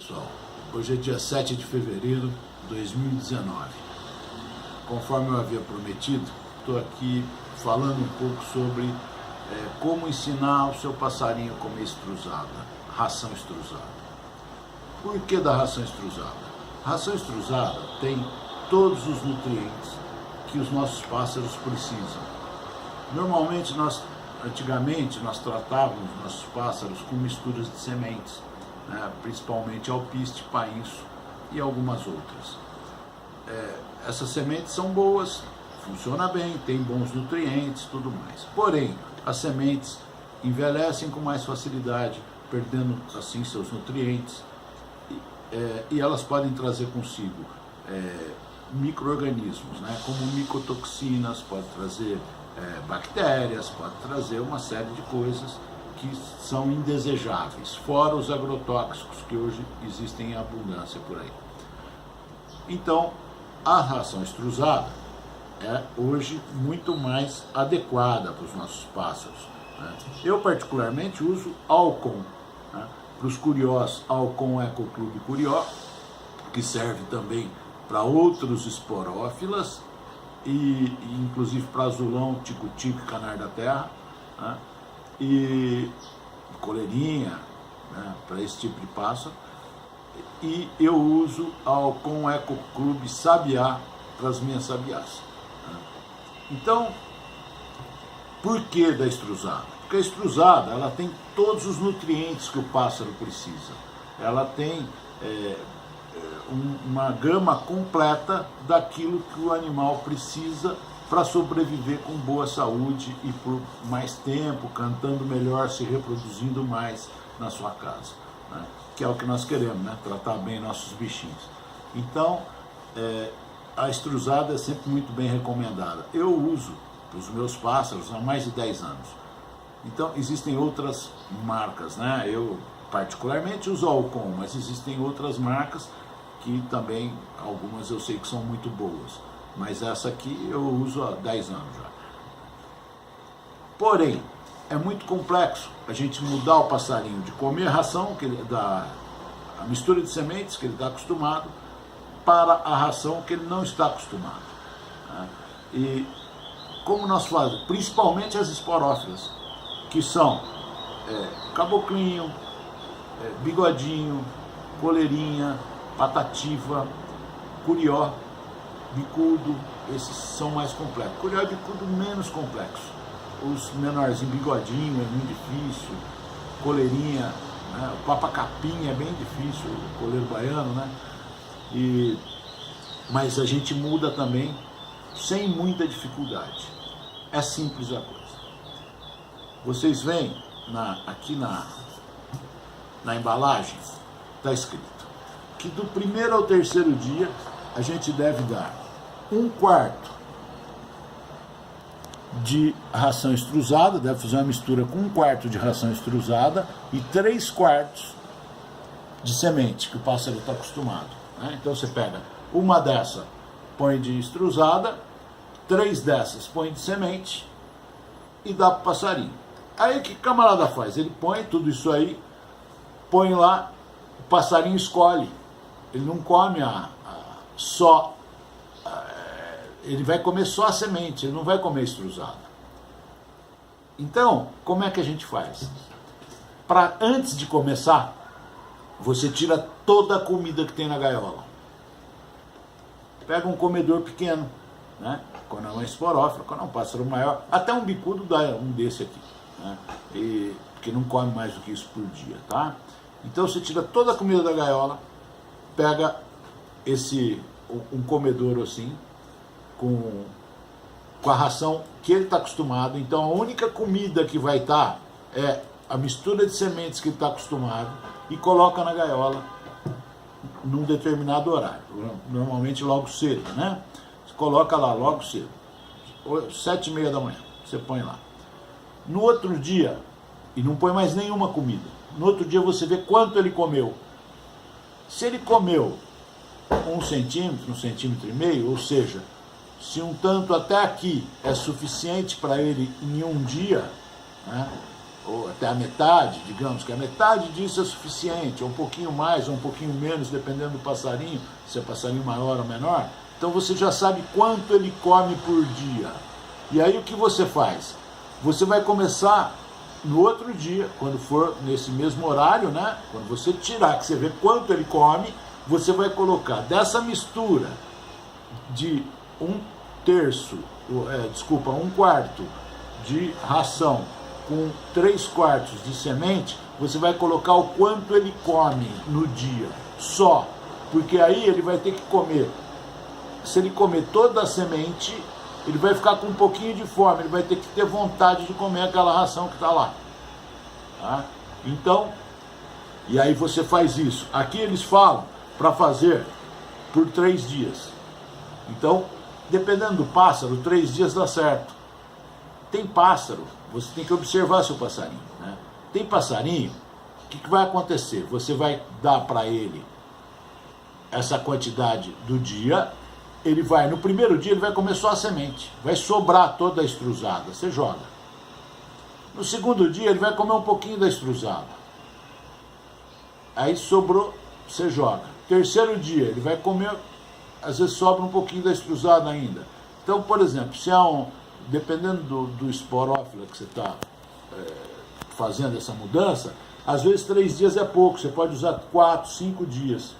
pessoal? Hoje é dia 7 de fevereiro de 2019. Conforme eu havia prometido, estou aqui falando um pouco sobre como ensinar o seu passarinho a comer estruzada, ração estruzada. Por que da ração estruzada? A ração estruzada tem todos os nutrientes que os nossos pássaros precisam. Normalmente, antigamente, nós tratávamos nossos pássaros com misturas de sementes, né? Principalmente alpiste, painço e algumas outras. Essas sementes são boas, funciona bem, tem bons nutrientes, tudo mais. Porém, as sementes envelhecem com mais facilidade, perdendo assim seus nutrientes, e elas podem trazer consigo micro-organismos, né? Como micotoxinas, pode trazer bactérias, pode trazer uma série de coisas que são indesejáveis, fora os agrotóxicos que hoje existem em abundância por aí. Então, a ração estruzada é hoje muito mais adequada para os nossos pássaros, né? Eu particularmente uso Alcon, né? Para os curiós, Alcon Ecoclube Curió, que serve também para outros esporófilas, e inclusive para azulão, tico-tico e canar da terra, né? E coleirinha, né? Para esse tipo de pássaro. E eu uso Alcon Ecoclube Sabiá para as minhas sabiás, né? Então, por que da estruzada? Porque a estruzada, ela tem todos os nutrientes que o pássaro precisa. Ela tem uma gama completa daquilo que o animal precisa para sobreviver com boa saúde e por mais tempo, cantando melhor, se reproduzindo mais na sua casa, né? Que é o que nós queremos, né? Tratar bem nossos bichinhos. Então, a estruzada é sempre muito bem recomendada. Eu uso para os meus pássaros há mais de 10 anos. Então, existem outras marcas, né? Eu particularmente uso Alcon, mas existem outras marcas que também, algumas eu sei que são muito boas. Mas essa aqui eu uso há 10 anos já. Porém, é muito complexo a gente mudar o passarinho de comer a ração, a mistura de sementes que ele está acostumado, para a ração que ele não está acostumado, né? E como nós fazemos? Principalmente as esporófilas, que são caboclinho, bigodinho, coleirinha, patativa, curió, bicudo, esses são mais complexos. Curió e bicudo menos complexo. Os menorzinhos, bigodinho é muito difícil, coleirinha, né? O papacapim é bem difícil, o coleiro baiano, né? Mas a gente muda também sem muita dificuldade. É simples a coisa. Vocês veem aqui na embalagem, está escrito que do primeiro ao terceiro dia a gente deve dar 1/4 de ração estruzada, deve fazer uma mistura com 1/4 de ração estruzada e 3/4 de semente, que o pássaro está acostumado, né? Então você pega uma dessa, põe de estruzada, 3 dessas põe de semente e dá para o passarinho. Aí o que o camarada faz? Ele põe tudo isso aí, põe lá, o passarinho escolhe. Ele não come ele vai comer só a semente, ele não vai comer estruzada. Então, como é que a gente faz? Antes de começar, você tira toda a comida que tem na gaiola. Pega um comedor pequeno, né? Quando é uma esporófila, quando é um pássaro maior, até um bicudo dá um desse aqui, né? Porque não come mais do que isso por dia, tá? Então você tira toda a comida da gaiola, pega um comedouro assim, com a ração que ele está acostumado. Então a única comida que vai estar é a mistura de sementes que ele está acostumado, e coloca na gaiola num determinado horário, normalmente logo cedo, né? Você coloca lá logo cedo, 7:30 da manhã, você põe lá. No outro dia, e não põe mais nenhuma comida, no outro dia você vê quanto ele comeu. Se ele comeu 1 centímetro, 1,5 centímetros, ou seja, se um tanto até aqui é suficiente para ele em um dia, né? ou até a metade, digamos que a metade disso é suficiente, ou um pouquinho mais, ou um pouquinho menos, dependendo do passarinho, se é passarinho maior ou menor. Então você já sabe quanto ele come por dia. E aí o que você faz? Você vai começar no outro dia, quando for nesse mesmo horário, né? Quando você tirar, que você vê quanto ele come, você vai colocar dessa mistura de um quarto de ração com 3/4 de semente, você vai colocar o quanto ele come no dia, só. Porque aí ele vai ter que comer, se ele comer toda a semente, ele vai ficar com um pouquinho de fome, ele vai ter que ter vontade de comer aquela ração que está lá. Tá? Então, e aí você faz isso. Aqui eles falam para fazer por 3 dias. Então, dependendo do pássaro, 3 dias dá certo. Tem pássaro, você tem que observar seu passarinho, né? Tem passarinho, o que vai acontecer? Você vai dar para ele essa quantidade do dia, ele vai, no primeiro dia ele vai comer só a semente, vai sobrar toda a estruzada, você joga. No segundo dia ele vai comer um pouquinho da estruzada, aí sobrou, você joga. Terceiro dia ele vai comer, às vezes sobra um pouquinho da estruzada ainda. Então, por exemplo, se há dependendo do esporófila que você está fazendo essa mudança, às vezes 3 dias é pouco, você pode usar 4, 5 dias.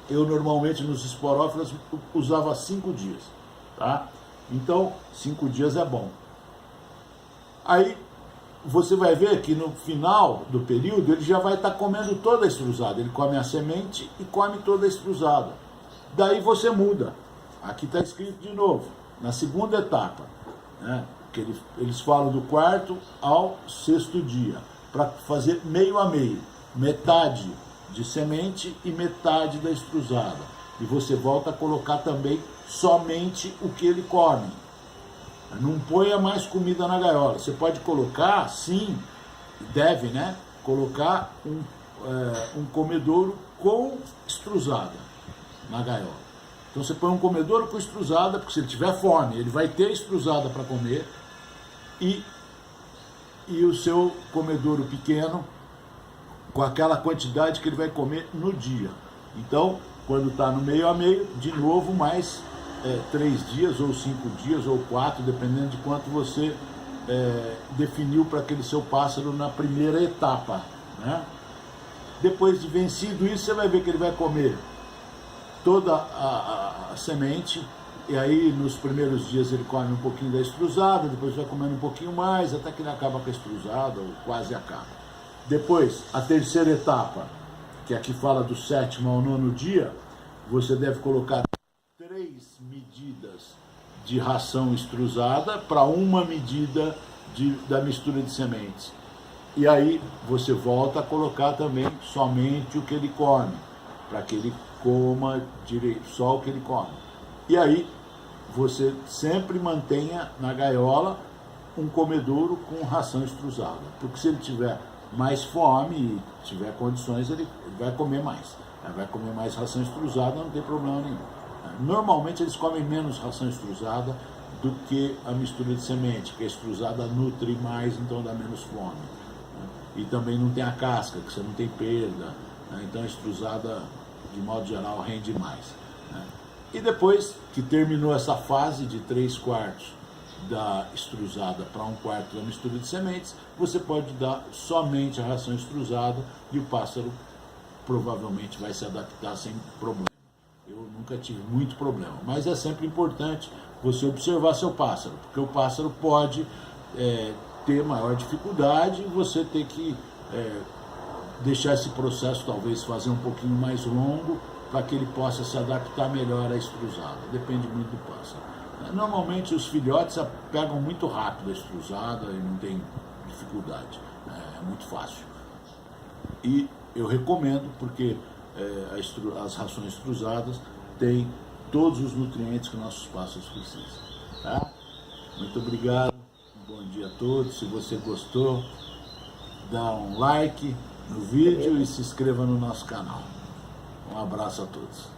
Eu normalmente nos esporófilas usava 5 dias, tá? Então 5 dias é bom. Aí você vai ver que no final do período ele já vai estar comendo toda a estruzada, ele come a semente e come toda a estruzada. Daí você muda, aqui está escrito de novo, na segunda etapa, né? Que eles falam do 4º ao 6º dia, para fazer meio a meio, metade de semente e metade da estruzada. E você volta a colocar também somente o que ele come. Não ponha mais comida na gaiola. Você pode colocar, sim, deve, né? Colocar um comedouro com estruzada na gaiola. Então você põe um comedouro com estruzada, porque se ele tiver fome, ele vai ter estruzada para comer, e o seu comedouro pequeno com aquela quantidade que ele vai comer no dia. Então, quando está no meio a meio, de novo mais 3 dias, ou 5 dias, ou 4, dependendo de quanto você definiu para aquele seu pássaro na primeira etapa, né? Depois de vencido isso, você vai ver que ele vai comer toda a semente, e aí nos primeiros dias ele come um pouquinho da estruzada, depois vai comendo um pouquinho mais, até que ele acaba com a estruzada, ou quase acaba. Depois, a terceira etapa, que aqui fala do 7º ao 9º dia, você deve colocar 3 medidas de ração estruzada para 1 medida da mistura de sementes. E aí você volta a colocar também somente o que ele come, para que ele coma direito, só o que ele come. E aí você sempre mantenha na gaiola um comedouro com ração estruzada, porque se ele tiver mais fome e tiver condições, ele vai comer mais. Ele vai comer mais ração estruzada, não tem problema nenhum. Normalmente eles comem menos ração estruzada do que a mistura de semente, que a estruzada nutre mais, então dá menos fome. E também não tem a casca, que você não tem perda, então a estruzada, de modo geral, rende mais. E depois que terminou essa fase de 3/4 da estruzada para 1/4 da mistura de sementes, você pode dar somente a ração estruzada e o pássaro provavelmente vai se adaptar sem problema. Eu nunca tive muito problema, mas é sempre importante você observar seu pássaro, porque o pássaro pode ter maior dificuldade e você ter que deixar esse processo talvez fazer um pouquinho mais longo para que ele possa se adaptar melhor à estruzada. Depende muito do pássaro. Normalmente os filhotes pegam muito rápido a estruzada e não tem dificuldade, é muito fácil. E eu recomendo porque as rações estruzadas têm todos os nutrientes que nossos pássaros precisam. Tá? Muito obrigado, um bom dia a todos. Se você gostou, dá um like no vídeo e se inscreva no nosso canal. Um abraço a todos.